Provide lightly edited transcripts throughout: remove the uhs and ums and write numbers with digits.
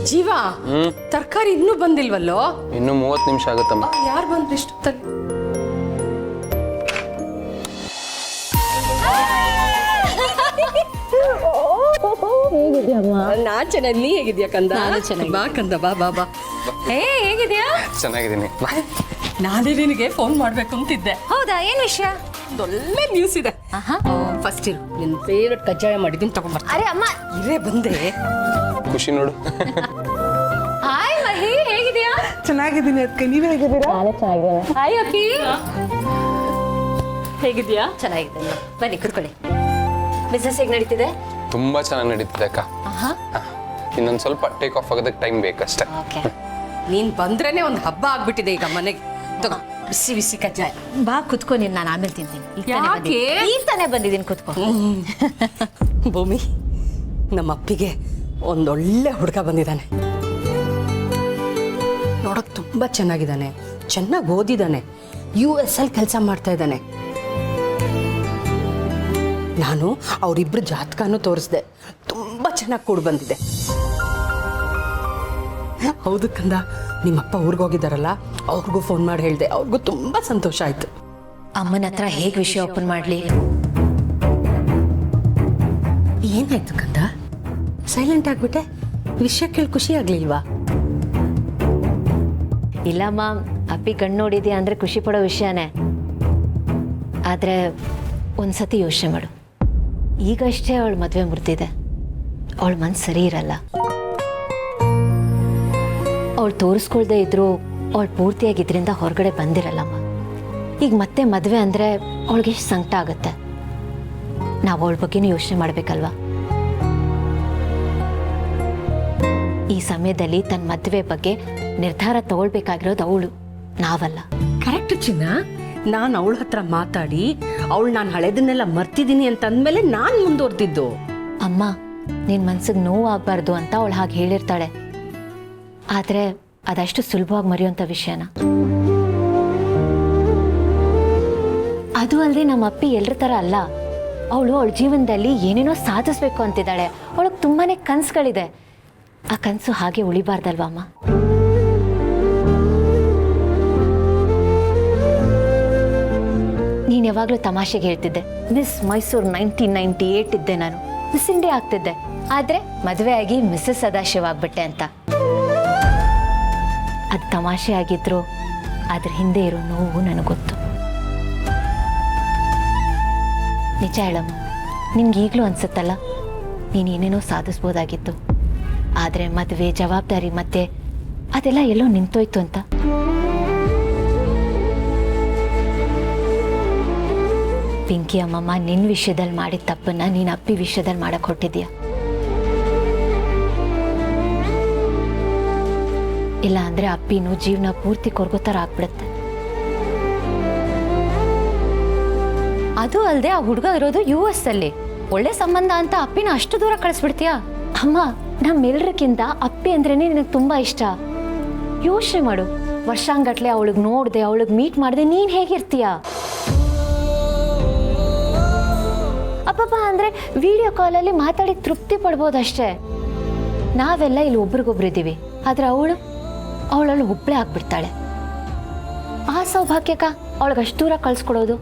ಜೀವ ತರಕಾರಿ ಇನ್ನೂ ಬಂದಿಲ್ವಲ್ಲೋ? ಇನ್ನು 30 ನಿಮಿಷ ಆಗುತ್ತಮ್ಮ. ಯಾರು ಬಂದ್ರು ಇಷ್ಟೊತ್ತಲ್ಲಿ? ನಾ ಚೆನ್ನಾಗಿ, ನೀ ಹೇಗಿದ್ಯಾ ಕಂದ? ಬಾ ಕಂದ, ಬಾ ಬಾ ಬಾ. ಹೇಗಿದ್ಯಾ? ಚೆನ್ನಾಗಿದ್ದೀನಿ. ನಾನೇ ನಿನಗೆ ಫೋನ್ ಮಾಡ್ಬೇಕು ಅಂತಿದ್ದೆ. ಹೌದಾ, ಏನ್ ವಿಷಯ? ಒಳ್ಳೆ ನ್ಯೂಸ್ ಇದೆ. ಫಸ್ಟ್ ಇರು, ನಿನ್ ಫೇವ್ರೆಟ್ ಕಜ್ಜಾಯ ಮಾಡಿದ್ದೀನಿ, ತಗೊಂಡ್ಬರ್ತೀನಿ. ಅರೆ ಅಮ್ಮ, ಇರೇ ಬಂದೆ. ಖುಷಿ ನೋಡು. ಹಾಯ್ ಮಹಿ, ಹೇಗಿದ್ಯಾ? ಚೆನ್ನಾಗಿದ್ದೀನಿ ಅದಕ್ಕೆ, ನೀವೇ ಹೇಗಿದ್ದೀರಾ? ಹಾಯ್ ಅಪ್ಪಿ, ಹೇಗಿದ್ಯಾ? ಚೆನ್ನಾಗಿದ್ದೀನಿ, ಬನ್ನಿ ಕೂತ್ಕೊಳ್ಳಿ. ಬಿಸ್ನೆಸ್ ಹೇಗೆ ನಡೀತಿದೆ? ತುಂಬಾ ಚೆನ್ನಾಗಿ ನಡೀತಿದೆ ಅಕ್ಕ. ಇನ್ನೊಂದು ಸ್ವಲ್ಪ ಟೇಕ್ ಆಫ್ ಆಗೋದಕ್ಕೆ ಟೈಮ್ ಬೇಕಷ್ಟೇ. ಓಕೆ, ನೀನ್ ಬಂದ್ರೇನೆ ಒಂದು ಹಬ್ಬ ಆಗ್ಬಿಟ್ಟಿದೆ ಈಗ ಮನೆಗೆ. ತಗೋ ಬಿಸಿ ಬಿಸಿ ಕಜ್ಜಾಯ. ಬಾ ಕುತ್ಕೊ, ನೀನು ನಾನು ಆಮೇಲೆ ತಿಂತೀನಿ. ಯಾಕೆ? ಈಗ ತಾನೇ ಬಂದಿದ್ದೀನಿ, ಕುತ್ಕೊ. ಭೂಮಿ, ನಮ್ಮ ಅಪ್ಪಿಗೆ ಒಂದೊಳ್ಳೆ ಹುಡುಗ ಬಂದಿದ್ದಾನೆ. ನೋಡಕ್ ತುಂಬಾ ಚೆನ್ನಾಗಿದ್ದಾನೆ, ಚೆನ್ನಾಗಿ ಓದಿದ್ದಾನೆ, US ಅಲ್ಲಿ ಕೆಲಸ ಮಾಡ್ತಾ ಇದ್ದಾನೆ. ನಾನು ಅವರಿಬ್ರು ಜಾತಕನೂ ತೋರಿಸ್ದೆ, ತುಂಬಾ ಚೆನ್ನಾಗಿ ಕೂಡ್ ಬಂದಿದೆ. ಹೌದು ಕಂದ, ನಿಮ್ಮಪ್ಪ ಊರಿಗೆ ಹೋಗಿದ್ದಾರಲ್ಲ, ಅವ್ರಿಗೂ ಫೋನ್ ಮಾಡಿ ಹೇಳಿದೆ, ಅವ್ರಿಗೂ ತುಂಬಾ ಸಂತೋಷ ಆಯ್ತು. ಅಮ್ಮನ ಹತ್ರ ಹೇಗೆ ವಿಷಯ ಓಪನ್ ಮಾಡ್ಲಿ? ಏನಾಯ್ತು ಕಂದ, ಸೈಲೆಂಟ್ ಆಗ್ಬಿಟ್ಟೆ? ವಿಷಯ ಕೇಳಿ ಖುಷಿ ಆಗ್ಲಿಲ್ವಾ? ಇಲ್ಲಮ್ಮ, ಅಪ್ಪಿ ಕಣ್ಣು ನೋಡಿದ್ಯಾ ಅಂದ್ರೆ ಖುಷಿ ಪಡೋ ವಿಷಯನೇ. ಆದ್ರೆ ಒಂದ್ಸತಿ ಯೋಚನೆ ಮಾಡು, ಈಗಷ್ಟೇ ಅವಳ ಮದುವೆ ಮುರಿದಿದೆ, ಅವಳ ಮನ್ಸು ಸರಿ ಇರಲ್ಲ. ಅವಳು ತೋರಿಸ್ಕೊಳ್ದೇ ಇದ್ರು ಅವಳು ಪೂರ್ತಿಯಾಗಿ ಇದರಿಂದ ಹೊರಗಡೆ ಬಂದಿರಲ್ಲಮ್ಮ. ಈಗ ಮತ್ತೆ ಮದುವೆ ಅಂದರೆ ಅವಳಿಗೆ ಎಷ್ಟು ಸಂಕಟ ಆಗುತ್ತೆ. ನಾವು ಅವಳ ಬಗ್ಗೆನೂ ಯೋಚನೆ ಮಾಡಬೇಕಲ್ವಾ? ಈ ಸಮಯದಲ್ಲಿ ತನ್ನ ಮದುವೆ ಬಗ್ಗೆ ನಿರ್ಧಾರ ತಗೊಳ್ಬೇಕಾಗಿರೋದು ಅವಳು, ನಾವಲ್ಲ. ಕರೆಕ್ಟ್ ಚಿನ್ನ, ನಾನು ಅವಳ ಹತ್ರ ಮಾತಾಡಿ ಅವಳು ನಾನು ಹಳೆದನ್ನೆಲ್ಲ ಮರ್ತಿದ್ದೀನಿ ಅಂತ ಅಂದಮೇಲೆ ನಾನು ಮುಂದುವರೆದಿದ್ದು. ಅಮ್ಮ, ನಿನ್ನ ಮನ್ಸಿಗೆ ನೋವು ಆಗಬಾರ್ದು ಅಂತ ಅವಳು ಹಾಗೆ ಹೇಳಿರ್ತಾಳೆ. ಆದರೆ ಅದಷ್ಟು ಸುಲಭವಾಗಿ ಮರೆಯುವಂಥ ವಿಷಯನ. ಅದು ಅಲ್ಲದೆ ನಮ್ಮ ಅಪ್ಪಿ ಎಲ್ಲರ ಥರ ಅಲ್ಲ. ಅವಳು ಅವಳ ಜೀವನದಲ್ಲಿ ಏನೇನೋ ಸಾಧಿಸ್ಬೇಕು ಅಂತಿದ್ದಾಳೆ. ಅವಳಿಗೆ ತುಂಬಾ ಕನಸುಗಳಿದೆ. ಆ ಕನಸು ಹಾಗೆ ಉಳಿಬಾರ್ದಲ್ವಾ ಅಮ್ಮ? ನೀನು ಯಾವಾಗಲೂ ತಮಾಷೆಗೆ ಹೇಳ್ತಿದ್ದೆ, ಮಿಸ್ ಮೈಸೂರು 1998 ಇದ್ದೆ ನಾನು, ಮಿಸ್ ಇಂಡಿಯಾ ಆಗ್ತಿದ್ದೆ. ಆದರೆ ಮದುವೆ ಆಗಿ ಮಿಸ್ಸಸ್ ಸದಾಶಿವ ಆಗ್ಬಿಟ್ಟೆ ಅಂತ. ಅದು ತಮಾಷೆ ಆಗಿದ್ರು ಅದ್ರ ಹಿಂದೆ ಇರೋ ನೋವು ನನಗೆ ಗೊತ್ತು. ನಿಜ ಹೇಳಮ್ಮ, ನಿನ್ಗೆ ಈಗಲೂ ಅನ್ಸುತ್ತಲ್ಲ ನೀನು ಏನೇನೋ ಸಾಧಿಸ್ಬೋದಾಗಿತ್ತು. ಆದರೆ ಮದುವೆ, ಜವಾಬ್ದಾರಿ ಮತ್ತೆ ಅದೆಲ್ಲ ಎಲ್ಲೋ ನಿಂತೋಯ್ತು ಅಂತ. ಪಿಂಕಿ ಅಮ್ಮಮ್ಮ, ನಿನ್ನ ವಿಷಯದಲ್ಲಿ ಮಾಡಿದ ತಪ್ಪನ್ನ ನೀನು ಅಪ್ಪಿ ವಿಷಯದಲ್ಲಿ ಮಾಡಕ್ಕೆ ಹೊಟ್ಟಿದ್ಯಾ. ಇಲ್ಲ ಅಂದ್ರೆ ಅಪ್ಪಿನೂ ಜೀವನ ಪೂರ್ತಿ ಕೊರ್ಗೋತರ ಆಗ್ಬಿಡುತ್ತೆ. ಅದು ಅಲ್ಲದೆ ಆ ಹುಡುಗ ಇರೋದು US ಅಲ್ಲಿ. ಒಳ್ಳೆ ಸಂಬಂಧ ಅಂತ ಅಪ್ಪಿನ ಅಷ್ಟು ದೂರ ಕಳಿಸ್ಬಿಡ್ತೀಯಾ? ಅಮ್ಮ, ನಮ್ಮೆಲ್ಲರಿಗಿಂತ ಅಪ್ಪಿ ಅಂದ್ರೇನೆ ನಿನಗೆ ತುಂಬಾ ಇಷ್ಟ. ಯೋಚನೆ ಮಾಡು, ವರ್ಷಾಂಗಟ್ಲೆ ಅವಳಿಗೆ ನೋಡ್ದೆ, ಅವಳಿಗೆ ಮೀಟ್ ಮಾಡಿದೆ, ನೀನ್ ಹೇಗಿರ್ತೀಯ? ಅಪ್ಪಪ್ಪ ಅಂದ್ರೆ ವಿಡಿಯೋ ಕಾಲಲ್ಲಿ ಮಾತಾಡಿ ತೃಪ್ತಿ ಪಡ್ಬೋದಷ್ಟೇ. ನಾವೆಲ್ಲ ಇಲ್ಲಿ ಒಬ್ರಿಗೊಬ್ರು ಇದ್ದೀವಿ, ಆದ್ರೆ ಅವಳಲ್ಲಿ ಒಬ್ಬಳೇ ಆಗ್ಬಿಡ್ತಾಳೆ. ಆ ಸೌಭಾಗ್ಯಕ್ಕ ಅವಳಿಗೆ ಅಷ್ಟು ದೂರ ಕಳ್ಸ್ಕೊಡೋದು.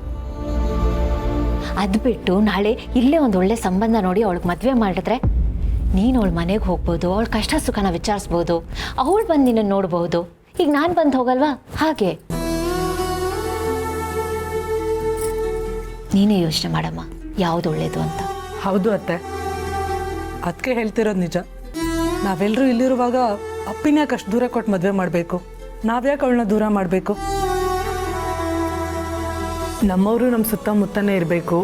ಅದು ಬಿಟ್ಟು ನಾಳೆ ಇಲ್ಲೇ ಒಂದು ಒಳ್ಳೆ ಸಂಬಂಧ ನೋಡಿ ಅವಳಿಗೆ ಮದುವೆ ಮಾಡಿದ್ರೆ ನೀನು ಅವಳ ಮನೆಗೆ ಹೋಗ್ಬೋದು, ಅವಳ ಕಷ್ಟ ಸುಖನ ವಿಚಾರಿಸ್ಬೋದು, ಅವಳು ಬಂದು ನಿನ್ನನ್ನು ನೋಡ್ಬೋದು. ಈಗ ನಾನು ಬಂದು ಹೋಗಲ್ವಾ? ಹಾಗೆ ನೀನೇ ಯೋಚನೆ ಮಾಡಮ್ಮ, ಯಾವುದು ಒಳ್ಳೇದು ಅಂತ. ಹೌದು ಅತ್ತೆ, ಅದಕ್ಕೆ ಹೇಳ್ತಿರೋದು ನಿಜ. ನಾವೆಲ್ಲರೂ ಇಲ್ಲಿರುವಾಗ ಅಪ್ಪಿನ ಯಾಕೆ ಅಷ್ಟು ದೂರ ಕೊಟ್ಟು ಮದುವೆ ಮಾಡಬೇಕು? ನಾವ್ಯಾಕೆ ಅವಳನ್ನ ದೂರ ಮಾಡಬೇಕು? ನಮ್ಮವರು ನಮ್ಮ ಸುತ್ತಮುತ್ತನೇ ಇರಬೇಕು,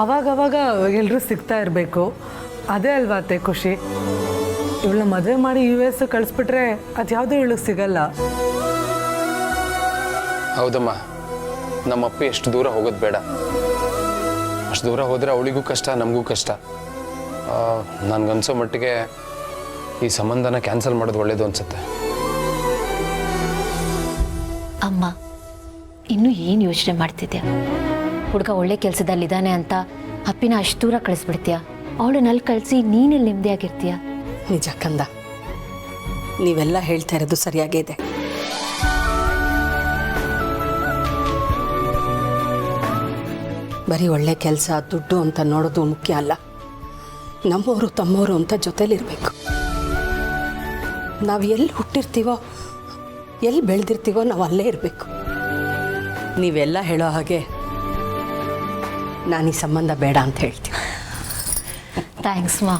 ಅವಾಗವಾಗ ಎಲ್ಲರೂ ಸಿಗ್ತಾ ಇರಬೇಕು. ಅದೇ ಅಲ್ವಾ ಅತ್ತೆ ಖುಷಿ? ಇವಳನ್ನ ಮದುವೆ ಮಾಡಿ US ಕಳಿಸ್ಬಿಟ್ರೆ ಅದು ಯಾವುದೂ ಇವಳಿಗೆ ಸಿಗಲ್ಲ. ಹೌದಮ್ಮ, ನಮ್ಮಪ್ಪಿ ಎಷ್ಟು ದೂರ ಹೋಗೋದು ಬೇಡ. ಅಷ್ಟು ದೂರ ಹೋದರೆ ಅವಳಿಗೂ ಕಷ್ಟ, ನಮಗೂ ಕಷ್ಟ. ನನಗನ್ಸೋ ಮಟ್ಟಿಗೆ ಈ ಸಂಬಂಧನ ಕ್ಯಾನ್ಸಲ್ ಮಾಡೋದು ಒಳ್ಳೇದು ಅನ್ಸುತ್ತೆ. ಅಮ್ಮ, ಇನ್ನೂ ಏನು ಯೋಚನೆ ಮಾಡ್ತಿದ್ಯಾ? ಹುಡುಗ ಒಳ್ಳೆ ಕೆಲಸದಲ್ಲಿದ್ದಾನೆ ಅಂತ ಅಪ್ಪಿನ ಅಷ್ಟು ದೂರ ಕಳಿಸ್ಬಿಡ್ತೀಯಾ? ಅವಳನ್ನಲ್ಲಿ ಕಳಿಸಿ ನೀನಲ್ಲಿ ನೆಮ್ಮದಿಯಾಗಿರ್ತೀಯ? ನಿಜ ಕಂದ, ನೀವೆಲ್ಲ ಹೇಳ್ತಾ ಇರೋದು ಸರಿಯಾಗೇ ಇದೆ. ಬರೀ ಒಳ್ಳೆ ಕೆಲಸ ದುಡ್ಡು ಅಂತ ನೋಡೋದು ಮುಖ್ಯ ಅಲ್ಲ. ನಮ್ಮವರು ತಮ್ಮವರು ಅಂತ ಜೊತೆಲಿರಬೇಕು. ನಾವು ಎಲ್ಲಿ ಹುಟ್ಟಿರ್ತೀವೋ ಎಲ್ಲಿ ಬೆಳೆದಿರ್ತೀವೋ ನಾವು ಅಲ್ಲೇ ಇರಬೇಕು. ನೀವೆಲ್ಲ ಹೇಳೋ ಹಾಗೆ ನಾನು ಈ ಸಂಬಂಧ ಬೇಡ ಅಂತ ಹೇಳ್ತೀನಿ. ಥ್ಯಾಂಕ್ಸ್ ಮಾ.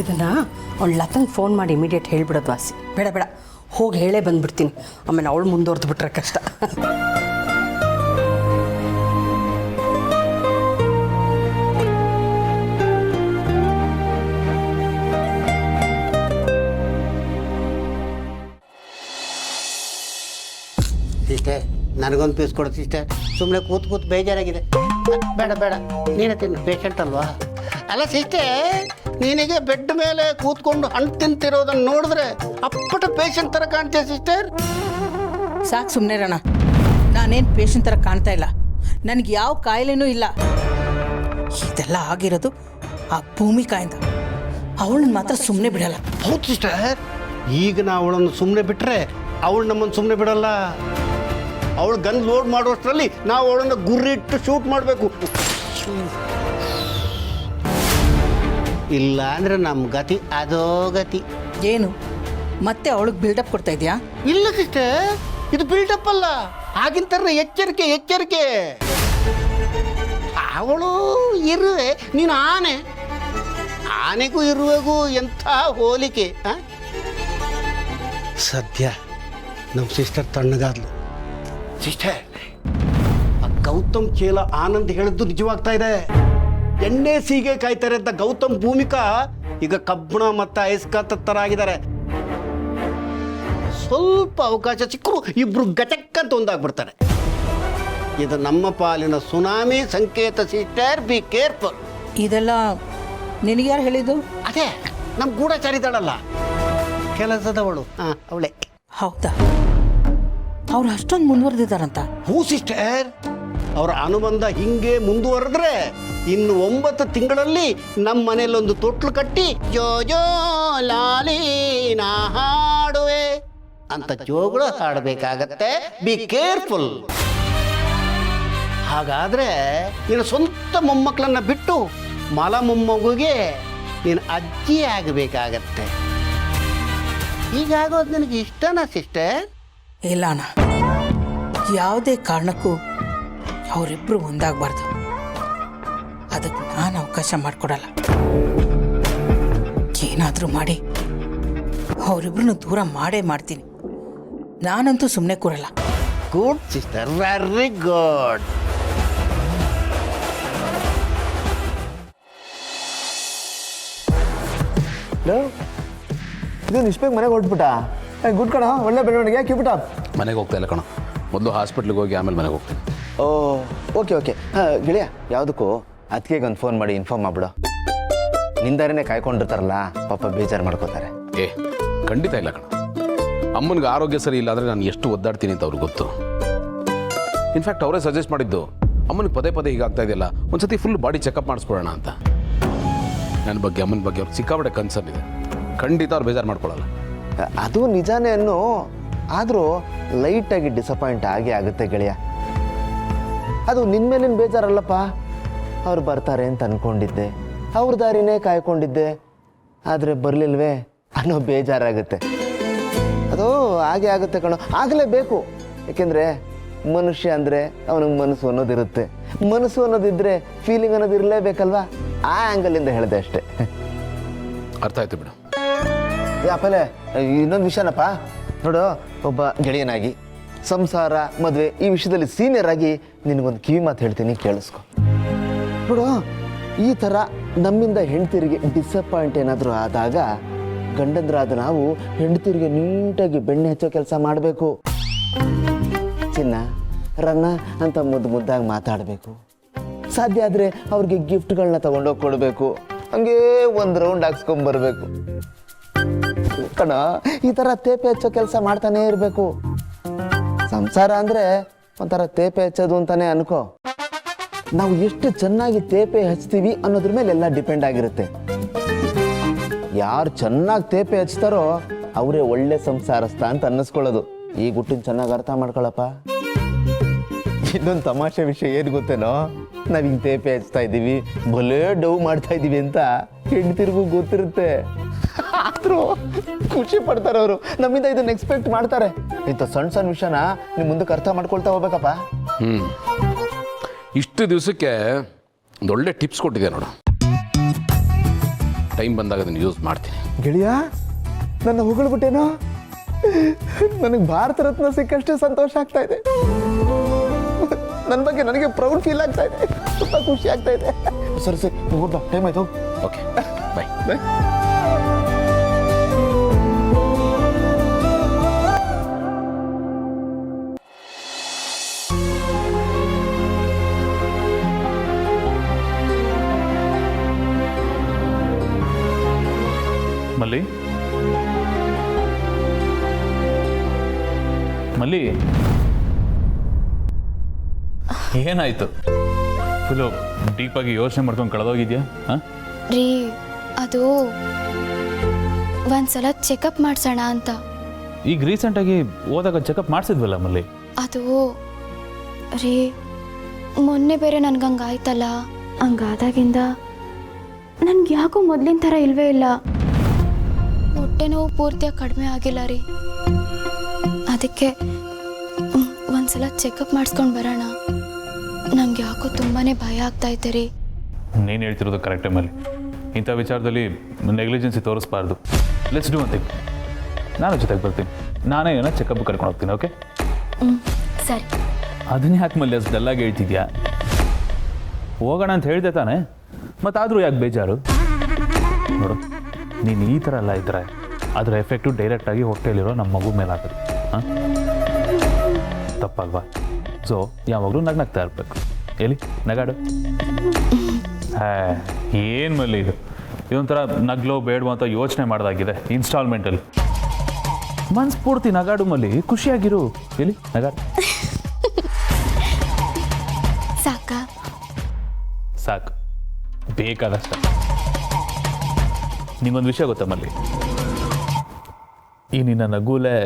ಇದನ್ನು ಅವಳು ಲತಂಗೆ ಫೋನ್ ಮಾಡಿ ಇಮಿಡಿಯೇಟ್ ಹೇಳ್ಬಿಡೋದು ವಾಸಿ. ಬೇಡ ಬೇಡ, ಹೋಗಿ ಹೇಳೇ ಬಂದ್ಬಿಡ್ತೀನಿ. ಆಮೇಲೆ ಅವಳು ಮುಂದುವರೆದು ಬಿಟ್ರೆ ಕಷ್ಟ. ಸಿಸ್ಟರ್, ನನಗೊಂದು ಪೀಸ್ ಕೊಡು ಸಿಸ್ಟರ್. ಸುಮ್ಮನೆ ಕೂತ್ ಬೇಜಾರಾಗಿದೆ. ಬೇಡ ಬೇಡ, ನೀನೇ ತಿನ್ನು, ಪೇಷಂಟ್ ಅಲ್ವಾ. ಅಲ್ಲ ಸಿಸ್ಟರ್, ನಿನಗೆ ಬೆಡ್ ಮೇಲೆ ಕೂತ್ಕೊಂಡು ಹಣ್ಣು ತಿಂತಿರೋದನ್ನು ನೋಡಿದ್ರೆ ಅಪ್ಪಟ ಪೇಷಂಟ್ ಥರ ಕಾಣ್ತೀಯ ಸಿಸ್ಟರ್. ಸಾಕು ಸುಮ್ಮನೆ ರಣ, ನಾನೇನು ಪೇಷಂಟ್ ಥರ ಕಾಣ್ತಾ ಇಲ್ಲ. ನನಗೆ ಯಾವ ಕಾಯಿಲೆನೂ ಇಲ್ಲ. ಇದೆಲ್ಲ ಆಗಿರೋದು ಆ ಭೂಮಿಕಾಯಿಂದ. ಅವಳನ್ನ ಮಾತ್ರ ಸುಮ್ಮನೆ ಬಿಡಲ್ಲ. ಹೌದು ಸಿಸ್ಟರ್, ಈಗ ನಾವು ಅವಳನ್ನು ಸುಮ್ಮನೆ ಬಿಟ್ಟರೆ ಅವಳು ನಮ್ಮನ್ನು ಸುಮ್ಮನೆ ಬಿಡಲ್ಲ. ಅವಳು ಗನ್ ಲೋಡ್ ಮಾಡುವಷ್ಟರಲ್ಲಿ ನಾವು ಅವಳನ್ನು ಗುರಿ ಇಟ್ಟು ಶೂಟ್ ಮಾಡಬೇಕು. ಇಲ್ಲ ಅಂದರೆ ನಮ್ಮ ಗತಿ ಅದೋ ಗತಿ. ಏನು ಮತ್ತೆ ಅವಳಿಗೆ ಬಿಲ್ಡಪ್ ಕೊಡ್ತಾ ಇದೆಯಾ? ಇಲ್ಲ ಸಿಸ್ಟರ್, ಇದು ಬಿಲ್ಡಪ್ ಅಲ್ಲ, ಆಗಿನ ಎಚ್ಚರಿಕೆ ಎಚ್ಚರಿಕೆ. ಅವಳು ಇರುವೆ, ನೀನು ಆನೆ. ಆನೆಗೂ ಇರುವೆಗೂ ಎಂಥ ಹೋಲಿಕೆ. ಸದ್ಯ ನಮ್ಮ ಸಿಸ್ಟರ್ ತಣ್ಣಗಾದ್ಲು. ಸಿಸ್ಟರ್, ಆ ಗೌತಮ್ ಚೇಲ ಆನಂದ್ ಹೇಳಿದ್ದು ನಿಜವಾಗ್ತಾ ಇದೆ. ಎಣ್ಣೆ ಸೀಗೆ ಕಾಯ್ತಾರೆ ಅಂತ ಗೌತಮ್ ಭೂಮಿಕಾ ಈಗ ಕಬ್ಬಣ ಮತ್ತು ಐಸ್ಕಾತ್ ಥರ ಆಗಿದ್ದಾರೆ. ಸ್ವಲ್ಪ ಅವಕಾಶ ಸಿಕ್ಕರು ಇಬ್ರು ಗಚಕ್ಕಂತ ಒಂದಾಗ್ಬಿಡ್ತಾರೆ. ಇದು ನಮ್ಮ ಪಾಲಿನ ಸುನಾಮಿ ಸಂಕೇತ ಸಿಸ್ಟರ್, ಬಿ ಕೇರ್ಫುಲ್. ಇದೆಲ್ಲ ನಿನಗೆ ಯಾರು ಹೇಳಿದ್ದು? ಅದೇ ನಮ್ಮ ಗೂಢಚಾರಿದಾಳಲ್ಲ, ಕೆಲಸದವಳು. ಅವಳೆ. ಹೌದಾ? ಅವ್ರು ಅಷ್ಟೊಂದು ಮುಂದುವರೆದಿದ್ದಾರಂತ? ಹೂ ಸಿಸ್ಟರ್, ಅವರ ಅನುಬಂಧ ಹಿಂಗೆ ಮುಂದುವರೆದ್ರೆ ಇನ್ನು 9 ತಿಂಗಳಲ್ಲಿ ನಮ್ಮ ಮನೆಯಲ್ಲೊಂದು ತೊಟ್ಲು ಕಟ್ಟಿ ಜೋ ಜೋ ಲಾಲಿ ನಾ ಹಾಡುವೆ ಅಂತ ಜೋಗಳು ಹಾಡಬೇಕಾಗತ್ತೆ. Be careful. ಹಾಗಾದ್ರೆ ನಿನ್ನ ಸ್ವಂತ ಮೊಮ್ಮಕ್ಕಳನ್ನ ಬಿಟ್ಟು ಮಲ ಮೊಮ್ಮಗುಗೆ ನೀನು ಅಜ್ಜಿ ಆಗಬೇಕಾಗತ್ತೆ. ಹೀಗಾಗೋದು ನಿನಗೆ ಇಷ್ಟನಾ ಸಿಸ್ಟರ್? ಇಲ್ಲ ಅಣ್ಣ, ಯಾವುದೇ ಕಾರಣಕ್ಕೂ ಅವರಿಬ್ಬರು ಒಂದಾಗಬಾರ್ದು. ಅದಕ್ಕೆ ನಾನು ಅವಕಾಶ ಮಾಡಿಕೊಡಲ್ಲ. ಏನಾದರೂ ಮಾಡಿ ಅವರಿಬ್ಬರನ್ನು ದೂರ ಮಾಡೇ ಮಾಡ್ತೀನಿ. ನಾನಂತೂ ಸುಮ್ಮನೆ ಕೂರಲ್ಲ. Good sister, very good. ಇದು ನಿಷ್ಪೇಗ್ ಮನೆಗೆ ಹೊರಟ್ಬಿಟ್ಟ. ಗುಡ್ ಕಣ, ಒಳ್ಳೆ ಬೆಳವಣಿಗೆ. ಕ್ಯೂಪಿಟ ಮನೆಗೆ ಹೋಗ್ತಾ ಇಲ್ಲ ಕಣ, ಮೊದಲು ಹಾಸ್ಪಿಟ್ಲಿಗೆ ಹೋಗಿ ಆಮೇಲೆ ಮನೆಗೆ ಹೋಗ್ತೀನಿ. ಓ ಓಕೆ ಓಕೆ. ಗೆಳೆಯ, ಯಾವುದಕ್ಕೂ ಅದಕ್ಕೆ ಒಂದು ಫೋನ್ ಮಾಡಿ ಇನ್ಫಾರ್ಮ್ ಮಾಡ್ಬಿಡು. ನಿಂದಾರೇ ಕಾಯ್ಕೊಂಡಿರ್ತಾರಲ್ಲ, ಪಾಪ ಬೇಜಾರು ಮಾಡ್ಕೋತಾರೆ. ಖಂಡಿತ ಇಲ್ಲ ಕಣ. ಅಮ್ಮನಿಗೆ ಆರೋಗ್ಯ ಸರಿ ಇಲ್ಲ ಅಂದರೆ ನಾನು ಎಷ್ಟು ಒದ್ದಾಡ್ತೀನಿ ಅಂತ ಅವ್ರಿಗೆ ಗೊತ್ತು. ಇನ್ಫ್ಯಾಕ್ಟ್ ಅವರೇ ಸಜೆಸ್ಟ್ ಮಾಡಿದ್ದು, ಅಮ್ಮನಿಗೆ ಪದೇ ಪದೇ ಹೀಗಾಗ್ತಾ ಇದೆಯಲ್ಲ, ಒಂದ್ಸತಿ ಫುಲ್ ಬಾಡಿ ಚೆಕಪ್ ಮಾಡಿಸ್ಕೊಳ್ಳೋಣ ಅಂತ. ನನ್ನ ಬಗ್ಗೆ ಅಮ್ಮನ ಬಗ್ಗೆ ಅವ್ರಿಗೆ ಸಿಕ್ಕಾಪಟ್ಟೆ ಕನ್ಸರ್ನ್ ಇದೆ. ಖಂಡಿತ ಅವ್ರು ಬೇಜಾರು ಮಾಡ್ಕೊಳ್ಳಲ್ಲ. ಅದು ನಿಜಾನೇ ಅನ್ನೋ, ಆದರೂ ಲೈಟಾಗಿ ಡಿಸಪಾಯಿಂಟ್ ಆಗೇ ಆಗುತ್ತೆ ಗೆಳೆಯ. ಅದು ನಿನ್ನ ಮೇಲಿನ ಬೇಜಾರಲ್ಲಪ್ಪ. ಅವ್ರು ಬರ್ತಾರೆ ಅಂತ ಅಂದ್ಕೊಂಡಿದ್ದೆ, ಅವ್ರ ದಾರಿನೇ ಕಾಯ್ಕೊಂಡಿದ್ದೆ, ಆದರೆ ಬರಲಿಲ್ವೇ ಅನ್ನೋ ಬೇಜಾರಾಗುತ್ತೆ. ಅದು ಹಾಗೆ ಆಗುತ್ತೆ ಕಣೋ, ಆಗಲೇಬೇಕು. ಏಕೆಂದರೆ ಮನುಷ್ಯ ಅಂದರೆ ಅವನಿಗೆ ಮನಸ್ಸು ಅನ್ನೋದಿರುತ್ತೆ. ಮನಸ್ಸು ಅನ್ನೋದಿದ್ದರೆ ಫೀಲಿಂಗ್ ಅನ್ನೋದು ಇರಲೇಬೇಕಲ್ವಾ? ಆ ಆ್ಯಂಗಲಿಂದ ಹೇಳಿದೆ ಅಷ್ಟೇ. ಅರ್ಥ ಆಯ್ತು ಬಿಡು. ಆಮೇಲೆ ಇನ್ನೊಂದು ವಿಷಯನಪ್ಪ ನೋಡು, ಒಬ್ಬ ಗೆಳೆಯನಾಗಿ ಸಂಸಾರ ಮದುವೆ ಈ ವಿಷಯದಲ್ಲಿ ಸೀನಿಯರ್ ಆಗಿ ನಿನಗೊಂದು ಕಿವಿ ಮಾತು ಹೇಳ್ತೀನಿ, ಕೇಳಿಸ್ಕೊ. ನೋಡು, ಈ ಥರ ನಮ್ಮಿಂದ ಹೆಂಡ್ತಿರಿಗೆ ಡಿಸಪಾಯಿಂಟ್ ಏನಾದರೂ ಆದಾಗ ಗಂಡಂದ್ರಾದ ನಾವು ಹೆಂಡ್ತಿರಿಗೆ ನೀಟಾಗಿ ಬೆಣ್ಣೆ ಹಚ್ಚೋ ಕೆಲಸ ಮಾಡಬೇಕು. ಚಿನ್ನ ರನ್ನ ಅಂತ ಮುದ್ದಾಗಿ ಮಾತಾಡಬೇಕು. ಸಾಧ್ಯ ಆದರೆ ಅವ್ರಿಗೆ ಗಿಫ್ಟ್ಗಳನ್ನ ತಗೊಂಡೋಗಿ ಕೊಡಬೇಕು. ಹಂಗೇ ಒಂದು ರೌಂಡ್ ಹಾಕ್ಸ್ಕೊಂಬರ್ಬೇಕು ಕಣ. ಈ ಥರ ತೇಪೆ ಹಚ್ಚೋ ಕೆಲಸ ಮಾಡ್ತಾನೇ ಇರಬೇಕು. ಸಂಸಾರ ಅಂದರೆ ಒಂಥರ ತೇಪೆ ಹಚ್ಚೋದು ಅಂತಾನೆ ಅನ್ಕೋ. ನಾವು ಎಷ್ಟು ಚೆನ್ನಾಗಿ ತೇಪೆ ಹಚ್ತೀವಿ ಅನ್ನೋದ್ರ ಮೇಲೆ ಎಲ್ಲ ಡಿಪೆಂಡ್ ಆಗಿರುತ್ತೆ. ಯಾರು ಚೆನ್ನಾಗಿ ತೇಪೆ ಹಚ್ತಾರೋ ಅವರೇ ಒಳ್ಳೆ ಸಂಸಾರಸ್ಥ ಅಂತ ಅನ್ನಿಸ್ಕೊಳ್ಳೋದು. ಈ ಗುಟ್ಟಿನ ಚೆನ್ನಾಗಿ ಅರ್ಥ ಮಾಡ್ಕೊಳಪ್ಪ. ಇನ್ನೊಂದು ತಮಾಷೆ ವಿಷಯ ಏನು ಗೊತ್ತೇನೋ, ನಾವು ಹಿಂಗೆ ತೇಪೆ ಹಚ್ತಾ ಇದ್ದೀವಿ, ಭಲೇ ಡವ್ ಮಾಡ್ತಾ ಇದ್ದೀವಿ ಅಂತ ಹೆಂಡ್ತಿರ್ಗೂ ಗೊತ್ತಿರುತ್ತೆ. ಆದರೂ ಖುಷಿ ಪಡ್ತಾರೆ ಅವರು, ನಮ್ಮಿಂದ ಇದನ್ನ ಎಕ್ಸ್ಪೆಕ್ಟ್ ಮಾಡ್ತಾರೆ. ಇಂಥ ಸಣ್ಣ ಸಣ್ಣ ವಿಷಯನ ನೀವು ಮುಂದಕ್ಕೆ ಅರ್ಥ ಮಾಡ್ಕೊಳ್ತಾ ಹೋಗ್ಬೇಕಪ್ಪ. ಇಷ್ಟು ದಿವಸಕ್ಕೆ ಒಂದು ಒಳ್ಳೆ ಟಿಪ್ಸ್ ಕೊಟ್ಟಿದೆ ನೋಡು. ಟೈಮ್ ಬಂದಾಗ ಅದನ್ನು ಯೂಸ್ ಮಾಡ್ತೀನಿ. ಗೆಳೆಯ, ನನ್ನ ಹೊಗಳ್ಬಿಟ್ಟೇನೋ? ನನಗೆ ಭಾರತ ರತ್ನ ಸಿಕ್ಕಷ್ಟೇ ಸಂತೋಷ ಆಗ್ತಾ ಇದೆ. ನನ್ನ ಬಗ್ಗೆ ನನಗೆ ಪ್ರೌಡ್ ಫೀಲ್ ಆಗ್ತಾ ಇದೆ, ತುಂಬ ಖುಷಿ ಆಗ್ತಾ ಇದೆ. ಸರಿ ಸರಿ, ಹೋಗ್ಬಾ, ಟೈಮ್ ಆಯ್ತು. ಓಕೆ, ಬಾಯ್. ಬಾಯ್. ಮಲ್ಲಿ, ಮಲ್ಲಿ, ಏನಾಯ್ತು? ಫುಲ್ಲು ಡೀಪಾಗಿ ಯೋಚನೆ ಮಾಡ್ಕೊಂಡು ಕಳೆದೋಗಿದ್ಯಾ? ಹಾಂ ರೀ, ಅದು ಒಂದ್ಸಲ ಚೆಕಪ್ ಮಾಡ್ಸೋಣ ಅಂತ. ಈಗ ರೀಸೆಂಟಾಗಿ ಹೋದಾಗ ಚೆಕಪ್ ಮಾಡಿಸಿದ್ವಲ್ಲ ಮಲ್ಲಿ. ಅದು ರೀ, ಮೊನ್ನೆ ಬೇರೆ ನನ್ಗಂಗಾಯ್ತಲ್ಲ, ಹಂಗಾದಾಗಿಂದ ನನ್ಗೆ ಯಾಕೋ ಮೊದಲಿನ ಥರ ಇಲ್ವೇ ಇಲ್ಲ. ಹೊಟ್ಟೆ ನೋವು ಪೂರ್ತಿಯಾಗಿ ಕಡಿಮೆ ಆಗಿಲ್ಲ ರೀ. ಅದಕ್ಕೆ ಒಂದ್ಸಲ ಚೆಕಪ್ ಮಾಡಿಸ್ಕೊಂಡು ಬರೋಣ. ನಂಗೆ ಯಾಕೋ ತುಂಬಾ ಭಯ ಆಗ್ತಾ ಐತೆ ರೀ. ನೀನು ಹೇಳ್ತಿರೋದು ಕರೆಕ್ಟ್ ಟೈಮಲ್ಲಿ. ಇಂಥ ವಿಚಾರದಲ್ಲಿ ನೆಗ್ಲಿಜೆನ್ಸಿ ತೋರಿಸ್ಬಾರ್ದು. ಲೆಟ್ಸ್ ಡೂ ಅಂತೀವಿ. ನಾನು ಜೊತೆಗೆ ಬರ್ತೀನಿ, ನಾನೇ ಏನೋ ಚೆಕಪ್ ಕರ್ಕೊಂಡು ಹೋಗ್ತೀನಿ. ಓಕೆ, ಸರಿ. ಅದನ್ನೇ ಯಾಕೆ ಮಲ್ಲಿ ಅಷ್ಟು ಡಲ್ಲಾಗಿ ಹೇಳ್ತಿದ್ಯಾ? ಹೋಗೋಣ ಅಂತ ಹೇಳಿದೆ ತಾನೆ, ಮತ್ತಾದರೂ ಯಾಕೆ ಬೇಜಾರು? ನೋಡು, ನೀನು ಈ ಥರ ಎಲ್ಲ ಇದ್ದರೆ ಅದರ ಎಫೆಕ್ಟು ಡೈರೆಕ್ಟಾಗಿ ಹೊಟ್ಟೆಯಲ್ಲಿರೋ ನಮ್ಮ ಮಗು ಮೇಲೆ ಆಗುತ್ತೆ. ಹಾಂ, ತಪ್ಪಲ್ವಾ? ಸೊ ಯಾವಾಗಲೂ ನಗ್ನಗ್ತಾ ಇರಬೇಕು. ಎಲ್ಲಿ ನಗಾಡು. ಏನು ಮಲ್ಲಿ ಇದು? ಇದೊಂಥರ ನಗ್ಲೋ ಬೇಡವೋ ಅಂತ ಯೋಚನೆ ಮಾಡ್ದಾಗಿದೆ. ಇನ್ಸ್ಟಾಲ್ಮೆಂಟಲ್ಲಿ ಮನ್ಸ್ಫೂರ್ತಿ ನಗಾಡು ಮಲ್ಲಿ, ಖುಷಿಯಾಗಿರು. ಎಲ್ಲಿ ನಗಾಡು. ಸಾಕಾ? ಸಾಕು, ಬೇಕಾದಷ್ಟ. ನಿಂಗೊಂದು ವಿಷಯ ಗೊತ್ತಾ ಮಲ್ಲಿ, ಈ ನಿನ್ನ ನಗುಲೇ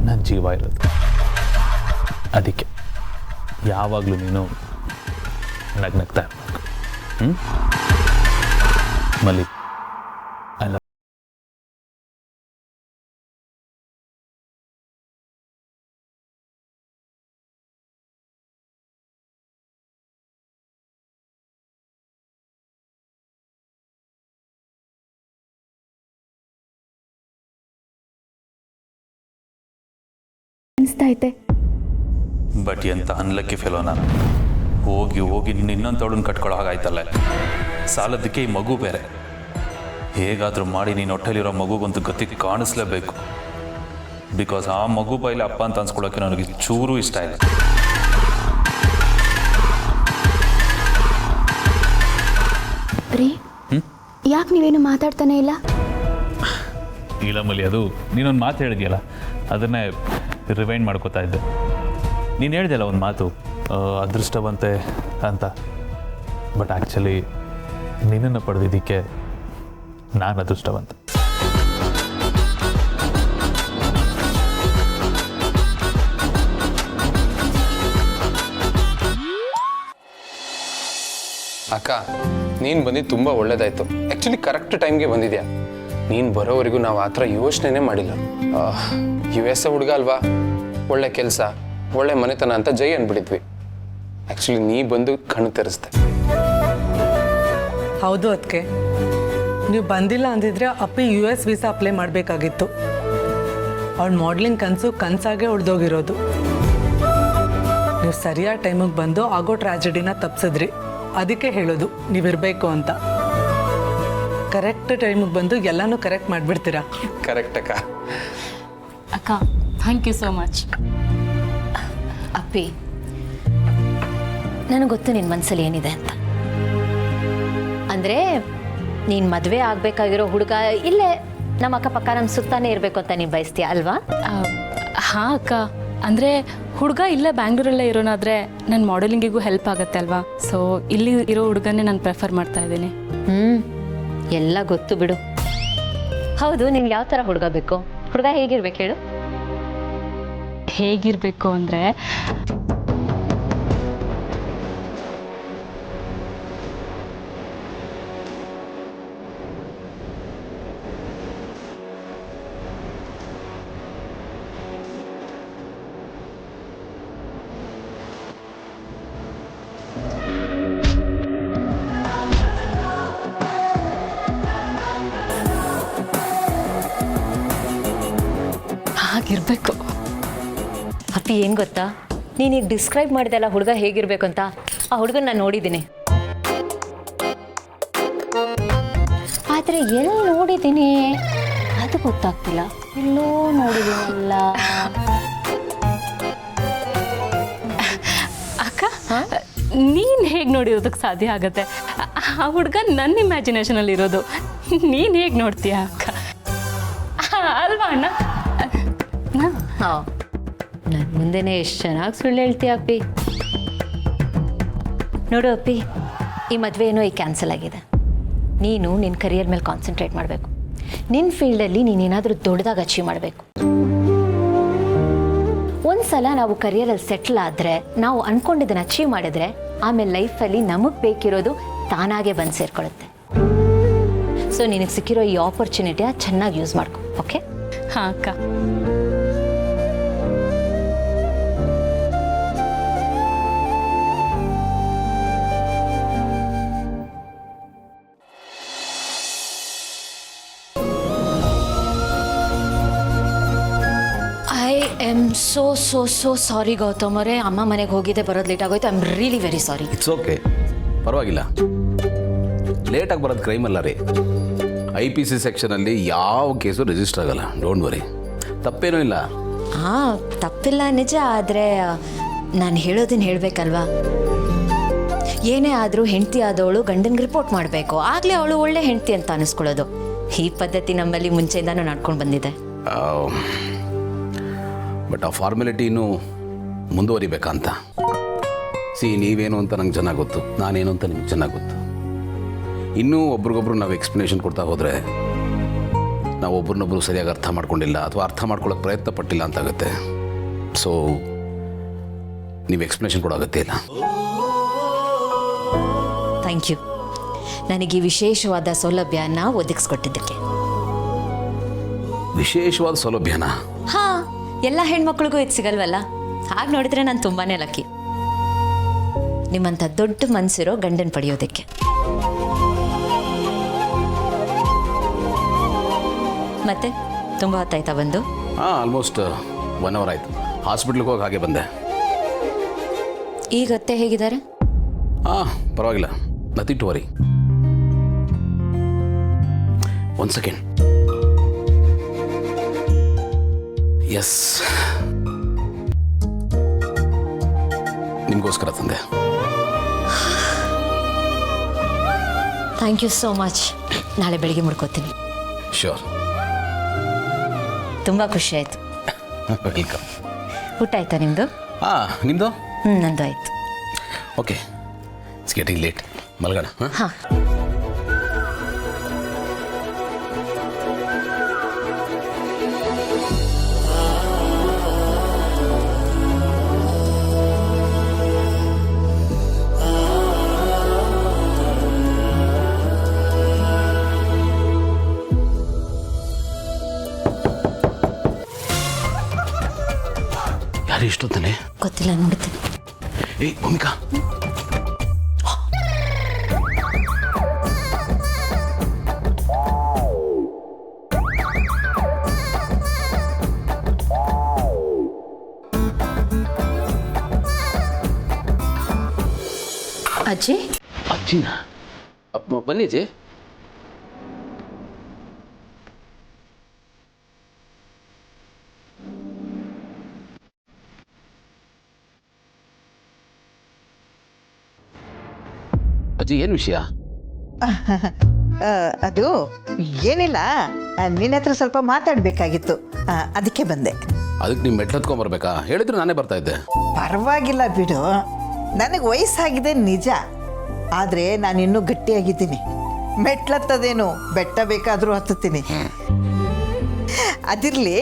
ನನ್ನ ಜೀವ ಇರೋದು. ಅದಕ್ಕೆ ಯಾವಾಗಲೂ ನೀನು ನಗ್ನಗ್ತಾ ಇರಬೇಕು. ಮಲ್ಲಿ, ಐ ಲವ್. ಅನಿಸ್ತೈತೆ. ಬಟ್ ಎಂತ ಅನ್ಲಕ್ಕಿ ಫೆಲೋ ನಾನು. ಹೋಗಿ ಹೋಗಿ ಇನ್ನೊಂದವಳನ್ನ ಕಟ್ಕೊಳ್ಳೋ ಹಾಗಾಯ್ತಲ್ಲ. ಸಾಲದಕ್ಕೆ ಈ ಮಗು ಬೇರೆ. ಹೇಗಾದರೂ ಮಾಡಿ ನೀನು ಹೊಟ್ಟೆಲಿರೋ ಮಗುಗಂತೂ ಗತಿ ಕಾಣಿಸ್ಲೇಬೇಕು. ಬಿಕಾಸ್ ಆ ಮಗು ಬಾಯಿಲೆ ಅಪ್ಪ ಅಂತ ಅನ್ಸ್ಕೊಳ್ಳೋಕೆ ನನಗೆ ಚೂರು ಇಷ್ಟ ಇಲ್ಲ. ರೀ, ಯಾಕೆ ನೀವೇನು ಮಾತಾಡ್ತಾನೆ ಇಲ್ಲ? ಇಲ್ಲ ಮಲ್ಲಿ, ಅದು ನೀನೊಂದು ಮಾತು ಹೇಳಿದ್ಯಲ್ಲ, ಅದನ್ನೇ ರಿವೈಂಡ್ ಮಾಡ್ಕೋತಾ ಇದ್ದೆ. ನೀನು ಹೇಳಿದೆಯಲ್ಲ ಒಂದು ಮಾತು, ಅದೃಷ್ಟವಂತೆ ಅಂತ. ಬಟ್ ಆ್ಯಕ್ಚುಲಿ ನಿನ್ನನ್ನು ಪಡೆದಿದ್ದಕ್ಕೆ ನಾನು ಅದೃಷ್ಟವಂತ. ಅಕ್ಕ, ನೀನು ಬಂದಿದ್ದು ತುಂಬ ಒಳ್ಳೇದಾಯಿತು. ಆ್ಯಕ್ಚುಲಿ ಕರೆಕ್ಟ್ ಟೈಮ್ಗೆ ಬಂದಿದ್ಯಾ. ನೀನು ಬರೋವರೆಗೂ ನಾವು ಆ ಥರ ಯೋಚನೆನೇ ಮಾಡಿಲ್ಲ. US ಹುಡುಗ ಅಲ್ವಾ, ಒಳ್ಳೆ ಕೆಲಸ, ಒಳ್ಳೆ ಮನೆತನ ಅಂತ ಜೈ ಅಂದ್ಬಿಟ್ಟಿದ್ವಿ. ಆ್ಯಕ್ಚುಲಿ ನೀ ಬಂದು ಕಣ್ಣು ತೆರೆಸ್ದೆ. ಹೌದು, ಅದಕ್ಕೆ ನೀವು ಬಂದಿಲ್ಲ ಅಂದಿದ್ರೆ ಅಪ್ಪಿ US ವೀಸಾ ಅಪ್ಲೈ ಮಾಡಬೇಕಾಗಿತ್ತು. ಅವಳ ಮಾಡ್ಲಿಂಗ್ ಕನಸಾಗೆ ಉಳ್ದೋಗಿರೋದು. ನೀವು ಸರಿಯಾದ ಟೈಮಿಗೆ ಬಂದು ಆಗೋ ಟ್ರಾಜಿಡಿನ ತಪ್ಪಿಸಿದ್ರಿ. ಅದಕ್ಕೆ ಹೇಳೋದು ನೀವಿರಬೇಕು ಅಂತ. ಕರೆಕ್ಟ್ ಟೈಮಿಗೆ ಬಂದು ಎಲ್ಲನೂ ಕರೆಕ್ಟ್ ಮಾಡಿಬಿಡ್ತೀರಾ. ಕರೆಕ್ಟ್ ಅಕ್ಕ. ಅಕ್ಕ, ಥ್ಯಾಂಕ್ ಯು ಸೋ ಮಚ್. ಅಪ್ಪಿ, ನನಗೆ ಗೊತ್ತು ನಿನ್ನ ಮನಸ್ಸಲ್ಲಿ ಏನಿದೆ ಅಂತ. ಅಂದರೆ ನೀನು ಮದುವೆ ಆಗಬೇಕಾಗಿರೋ ಹುಡುಗ ಇಲ್ಲೇ ನಮ್ಮ ಅಕ್ಕಪಕ್ಕ ನಮ್ಮ ಸುತ್ತಾನೆ ಇರಬೇಕು ಅಂತ ನೀವು ಬಯಸ್ತೀಯ ಅಲ್ವಾ? ಹಾಂ ಅಕ್ಕ, ಅಂದರೆ ಹುಡುಗ ಇಲ್ಲೇ ಬ್ಯಾಂಗ್ಳೂರಲ್ಲೇ ಇರೋನಾದರೆ ನನ್ನ ಮಾಡೆಲಿಂಗಿಗೂ ಹೆಲ್ಪ್ ಆಗುತ್ತೆ ಅಲ್ವಾ? ಸೊ ಇಲ್ಲಿ ಇರೋ ಹುಡುಗನೇ ನಾನು ಪ್ರೆಫರ್ ಮಾಡ್ತಾ ಇದ್ದೀನಿ. ಎಲ್ಲ ಗೊತ್ತು ಬಿಡು. ಹೌದು, ನಿಮ್ಗೆ ಯಾವ ಥರ ಹುಡುಗ ಬೇಕು? ಹುಡುಗ ಹೇಗಿರ್ಬೇಕು ಹೇಳು? ಹೇಗಿರಬೇಕು ಅಂದರೆ ಹಾಗಿರಬೇಕು. ಅಪ್ಪಿ ಏನು ಗೊತ್ತಾ, ನೀನೀಗ ಡಿಸ್ಕ್ರೈಬ್ ಮಾಡಿದೆಲ್ಲ ಹುಡುಗ ಹೇಗಿರ್ಬೇಕು ಅಂತ, ಆ ಹುಡುಗನ ನಾನು ನೋಡಿದ್ದೀನಿ. ಆದರೆ ಎಲ್ಲಿ ನೋಡಿದ್ದೀನಿ ಅದು ಗೊತ್ತಾಗ್ತಿಲ್ಲ. ಎಲ್ಲೋ ನೋಡಿದ್ದೀನಲ್ಲ. ಅಕ್ಕ, ನೀನು ಹೇಗೆ ನೋಡಿರೋದಕ್ಕೆ ಸಾಧ್ಯ ಆಗತ್ತೆ? ಆ ಹುಡುಗ ನನ್ನ ಇಮ್ಯಾಜಿನೇಷನಲ್ಲಿ ಇರೋದು. ನೀನು ಹೇಗೆ ನೋಡ್ತೀಯ ಅಕ್ಕ? ಅಲ್ವಾ ಅಣ್ಣ? ಹಾಂ, ನನ್ನ ಮುಂದೆನೇ ಎಷ್ಟು ಚೆನ್ನಾಗಿ ಸುಳ್ಳು ಹೇಳ್ತೀಯ ಅಪ್ಪಿ. ನೋಡು ಅಪ್ಪಿ, ಈ ಮದುವೆ ಏನೋ ಈಗ ಕ್ಯಾನ್ಸಲ್ ಆಗಿದೆ. ನೀನು ನಿನ್ನ ಕರಿಯರ್ ಮೇಲೆ ಕಾನ್ಸಂಟ್ರೇಟ್ ಮಾಡಬೇಕು. ನಿನ್ನ ಫೀಲ್ಡಲ್ಲಿ ನೀನೇನಾದರೂ ದೊಡ್ಡದಾಗಿ ಅಚೀವ್ ಮಾಡಬೇಕು. ಒಂದು ಸಲ ನಾವು ಕರಿಯರಲ್ಲಿ ಸೆಟ್ಲ್ ಆದರೆ, ನಾವು ಅಂದ್ಕೊಂಡಿದ್ದನ್ನು ಅಚೀವ್ ಮಾಡಿದ್ರೆ, ಆಮೇಲೆ ಲೈಫಲ್ಲಿ ನಮಗೆ ಬೇಕಿರೋದು ತಾನಾಗೆ ಬಂದು ಸೇರ್ಕೊಳ್ಳುತ್ತೆ. ಸೊ ನಿನಗೆ ಸಿಕ್ಕಿರೋ ಈ ಆಪರ್ಚುನಿಟಿಯ ಚೆನ್ನಾಗಿ ಯೂಸ್ ಮಾಡ್ಕೊ. ಓಕೆ? ಹಾಂ ಅಕ್ಕ. I am so sorry Gautam ಅವರೇ. ಅಮ್ಮ ಮನೆಗೆ ಹೋಗಿದ್ದೆ, ಬರೋದು ಲೇಟ್ ಆಗೋಯ್ತು. I am really very sorry. It's okay, ಪರವಾಗಿಲ್ಲ. ಲೇಟಾಗಿ ಬರೋದು ಕ್ರೈಮ್ ಅಲ್ಲ ರೀ. IPC ಸೆಕ್ಷನಲ್ಲಿ ಯಾವ ಕೇಸು ರಿಜಿಸ್ಟರ್ ಆಗಲ್ಲ. ಡೋಂಟ್ ವರಿ, ತಪ್ಪೇನೂ ಇಲ್ಲ. ಹಾಂ, ತಪ್ಪಿಲ್ಲ ನಿಜ. ಆದರೆ ನಾನು ಹೇಳೋದನ್ನ ಹೇಳಬೇಕಲ್ವಾ? ಏನೇ ಆದರೂ ಹೆಂಡತಿ ಆದವಳು ಗಂಡನಿಗೆ ರಿಪೋರ್ಟ್ ಮಾಡಬೇಕು. ಆಗಲೇ ಅವಳು ಒಳ್ಳೆ ಹೆಂಡತಿ ಅಂತ ಅನ್ನಿಸ್ಕೊಳ್ಳೋದು. ಈ ಪದ್ಧತಿ ನಮ್ಮಲ್ಲಿ ಮುಂಚೆಯಿಂದನೂ ನಡ್ಕೊಂಡು ಬಂದಿದೆ. ಬಟ್ ಆ ಫಾರ್ಮಾಲಿಟಿ ಇನ್ನೂ ಮುಂದುವರಿಬೇಕಂತ. ನೀವೇನು ಅಂತ ನಂಗೆ ಚೆನ್ನಾಗಿ ಗೊತ್ತು, ನಾನೇನು ಅಂತ ನಿಮ್ಗೆ ಚೆನ್ನಾಗಿ ಗೊತ್ತು. ಇನ್ನೂ ಒಬ್ರಿಗೊಬ್ರು ನಾವು ಎಕ್ಸ್ಪ್ಲನೇಷನ್ ಕೊಡ್ತಾ ಹೋದರೆ ನಾವು ಒಬ್ರನ್ನೊಬ್ರು ಸರಿಯಾಗಿ ಅರ್ಥ ಮಾಡ್ಕೊಂಡಿಲ್ಲ ಅಥವಾ ಅರ್ಥ ಮಾಡ್ಕೊಳ್ಳೋಕೆ ಪ್ರಯತ್ನ ಪಟ್ಟಿಲ್ಲ ಅಂತಾಗುತ್ತೆ. ಸೊ ನೀವು ಎಕ್ಸ್ಪ್ಲನೇಷನ್ ಕೊಡೋ ಅಗತ್ಯ ಇಲ್ಲ. ಥ್ಯಾಂಕ್ ಯು, ನನಗೆ ಈ ವಿಶೇಷವಾದ ಸೌಲಭ್ಯನ ಒದಗಿಸ್ಕೊಟ್ಟಿದ್ದಕ್ಕೆ. ವಿಶೇಷವಾದ ಸೌಲಭ್ಯನಾ? ಹಾಂ, ಎಲ್ಲ ಹೆಣ್ಮಕ್ಳಿಗೂ ಇದು ಸಿಗಲ್ವಲ್ಲ. ಹಾಗೆ ನೋಡಿದ್ರೆ ನಾನು ತುಂಬಾ ಲಕ್ಕಿ, ನಿಮ್ಮಂಥ ದೊಡ್ಡ ಮನಸ್ಸಿರೋ ಗಂಡನ ಪಡೆಯೋದಕ್ಕೆ. ಮತ್ತೆ ತುಂಬ ಹೊತ್ತಾಯ್ತಾ ಬಂದು? ಹಾಂ, ಆಲ್ಮೋಸ್ಟ್ 1 hour ಆಯಿತು. ಹಾಸ್ಪಿಟ್ಲಿಗೆ ಹೋಗಿ ಹಾಗೆ ಬಂದೆ. ಈಗ ಅತ್ತೆ ಹೇಗಿದ್ದಾರೆ? ಹಾಂ, ಪರವಾಗಿಲ್ಲ, ನಥಿಂಗ್ ಟು ವರಿ. ಒಂದು ಸೆಕೆಂಡ್. ಎಸ್, ನಿಮಗೋಸ್ಕರ ತಂದೆ. Thank you so much. ನಾಳೆ ಬೆಳಿಗ್ಗೆ ಮುಡ್ಕೋತೀನಿ. ಶ್ಯೂರ್. ತುಂಬ ಖುಷಿ ಆಯಿತು. ವೆಲ್ಕಮ್. ಊಟ ಆಯ್ತಾ ನಿಮ್ಮದು? ಹಾಂ, ನಿಮ್ಮದು? ನಂದು ಆಯಿತು. Okay, it's getting late. ಮಲ್ಗೋಣ. ಹಾಂ. ಯಾರು ಇಷ್ಟೊತ್ತಲ್ಲಿ? ಗೊತ್ತಿಲ್ಲ, ನೋಡುತ್ತೆ. ಏಯ್ ಭೂಮಿಕಾ, ಅಜ್ಜಿ. ಅಜ್ಜಿನ ಬನ್ನಿ ಅಜ್ಜಿ. ಅಜ್ಜಿ, ಏನು ವಿಷಯ? ಅದು ಏನಿಲ್ಲ, ನಿನ್ನ ಹತ್ರ ಸ್ವಲ್ಪ ಮಾತಾಡಬೇಕಾಗಿತ್ತು, ಅದಕ್ಕೆ ಬಂದೆ. ಅದಕ್ಕೆ ನೀವು ಮೆಟ್ಲು ಹತ್ಕೊಂಬರ್ಬೇಕಾ? ಹೇಳಿದ್ರು ನಾನೇ ಬರ್ತಾ ಇದ್ದೆ. ಪರವಾಗಿಲ್ಲ ಬಿಡು, ನನಗೆ ವಯಸ್ಸಾಗಿದೆ ನಿಜ, ಆದರೆ ನಾನಿನ್ನೂ ಗಟ್ಟಿಯಾಗಿದ್ದೀನಿ. ಮೆಟ್ಲತ್ತದೇನು, ಬೆಟ್ಟ ಬೇಕಾದರೂ ಹತ್ತುತ್ತೀನಿ. ಅದಿರಲಿ,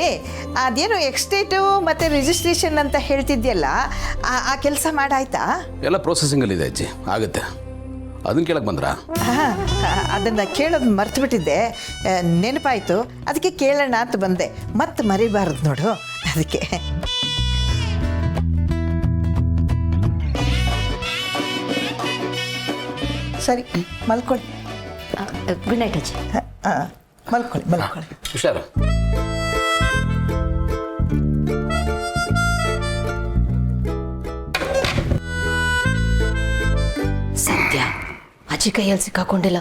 ಅದೇನು ಎಕ್ಸ್ಟೇಟು ಮತ್ತು ರಿಜಿಸ್ಟ್ರೇಷನ್ ಅಂತ ಹೇಳ್ತಿದ್ಯಲ್ಲ, ಆ ಕೆಲಸ ಮಾಡಾಯ್ತಾ? ಎಲ್ಲ ಪ್ರೊಸೆಸಿಂಗಲ್ಲಿದೆ ಅಜ್ಜಿ, ಆಗುತ್ತೆ. ಅದನ್ನ ಕೇಳಕ್ಕೆ ಬಂದ್ರಾ? ಅದನ್ನು ಕೇಳೋದು ಮರ್ತುಬಿಟ್ಟಿದ್ದೆ, ನೆನಪಾಯಿತು. ಅದಕ್ಕೆ ಕೇಳೋಣ ಅಂತ ಬಂದೆ. ಮತ್ತೆ ಮರಿಬಾರ್ದು ನೋಡು, ಅದಕ್ಕೆ. ಸರಿ, ಮಲ್ಕೊಳ್ಳಿ. ಗುಡ್ ನೈಟ್ ಅಜ್ಜಿ. ಮಲ್ಕೊಳ್ಳಿ. ಹುಷಾರು. ಸತ್ಯ, ಅಜ್ಜಿ ಕೈಯಲ್ಲಿ ಸಿಕ್ಕಾಕೊಂಡಿಲ್ಲ.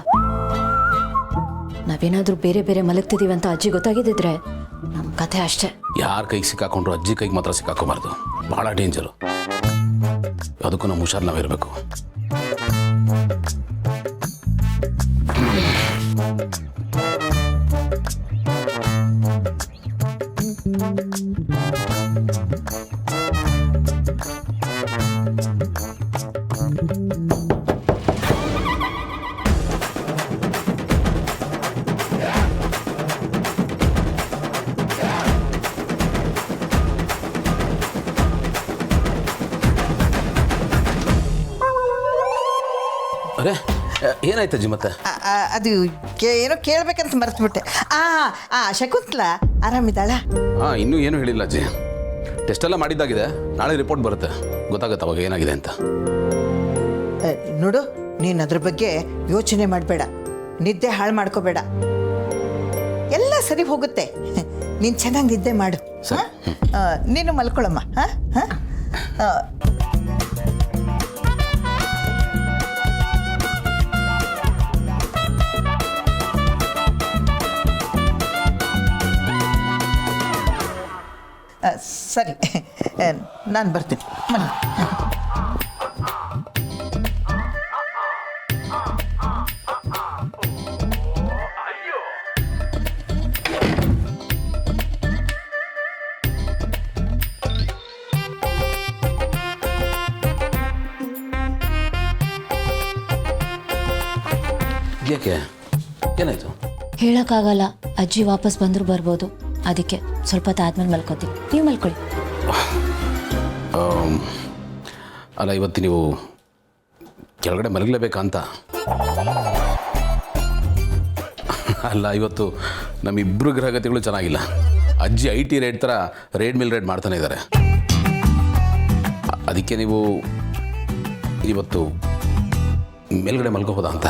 ನಾವೇನಾದ್ರೂ ಬೇರೆ ಬೇರೆ ಮಲಗ್ತಿದೀವಿ ಅಂತ ಅಜ್ಜಿ ಗೊತ್ತಾಗಿದ್ದಿದ್ರೆ ನಮ್ಮ ಕಥೆ ಅಷ್ಟೇ. ಯಾರ ಕೈಗೆ ಸಿಕ್ಕಾಕೊಂಡ್ರು ಅಜ್ಜಿ ಕೈಗೆ ಮಾತ್ರ ಸಿಕ್ಕಾಕೋಬಾರ್ದು, ಬಹಳ ಡೇಂಜರು. ಅದಕ್ಕೂ ನಮ್ಮ ಹುಷಾರು ನಾವಿರಬೇಕು. ಅರೆ ಏನಾಯ್ತು ಅಜ್ಜಿ ಮತ್ತೆ? ಅದು ಏನೋ ಕೇಳಬೇಕಂತ ಮರ್ತುಬಿಟ್ಟೆ. ಶಕುಂತಲಾ ಆರಾಮಿದ್ದಾಳ? ಇನ್ನೂ ಏನೂ ಹೇಳಿಲ್ಲ ಅಜ್ಜಿ. ಟೆಸ್ಟ್ ಎಲ್ಲ ಮಾಡಿದ್ದಾಗಿದೆ, ನಾಳೆ ರಿಪೋರ್ಟ್ ಬರುತ್ತೆ, ಗೊತ್ತಾಗುತ್ತೆ ಅವಾಗ ಏನಾಗಿದೆ ಅಂತ. ನೋಡು, ನೀನು ಅದ್ರ ಬಗ್ಗೆ ಯೋಚನೆ ಮಾಡಬೇಡ, ನಿದ್ದೆ ಹಾಳು ಮಾಡ್ಕೋಬೇಡ, ಎಲ್ಲ ಸರಿ ಹೋಗುತ್ತೆ. ನೀನು ಚೆನ್ನಾಗಿ ನಿದ್ದೆ ಮಾಡು. ನೀನು ಮಲ್ಕೊಳಮ್ಮ. ಸರಿ, ನಾನು ಬರ್ತೀನಿ. ಯಾಕೆ, ಏನಾಯ್ತು? ಹೇಳಕ್ಕಾಗಲ್ಲ, ಅಜ್ಜಿ ವಾಪಸ್ ಬಂದರೂ ಬರ್ಬೋದು. ಅದಕ್ಕೆ ಸ್ವಲ್ಪ ಹೊತ್ತು ಆದ್ಮೇಲೆ ಮಲ್ಕೋತೀವಿ, ನೀವು ಮಲ್ಕೊಳ್ಳಿ. ಅಲ್ಲ, ಇವತ್ತು ನೀವು ಕೆಳಗಡೆ ಮಲಗಲೇಬೇಕಂತ ಅಲ್ಲ, ಇವತ್ತು ನಮ್ಮಿಬ್ಬರು ಗ್ರಹಗತಿಗಳು ಚೆನ್ನಾಗಿಲ್ಲ. ಅಜ್ಜಿ IT ರೇಟ್ ಥರ ರೇಡ್ ಮೇಲೆ ರೇಡ್ ಮಾಡ್ತಾನೆ ಇದ್ದಾರೆ. ಅದಕ್ಕೆ ನೀವು ಇವತ್ತು ಮೇಲ್ಗಡೆ ಮಲ್ಕೋಬೋದಾ ಅಂತ.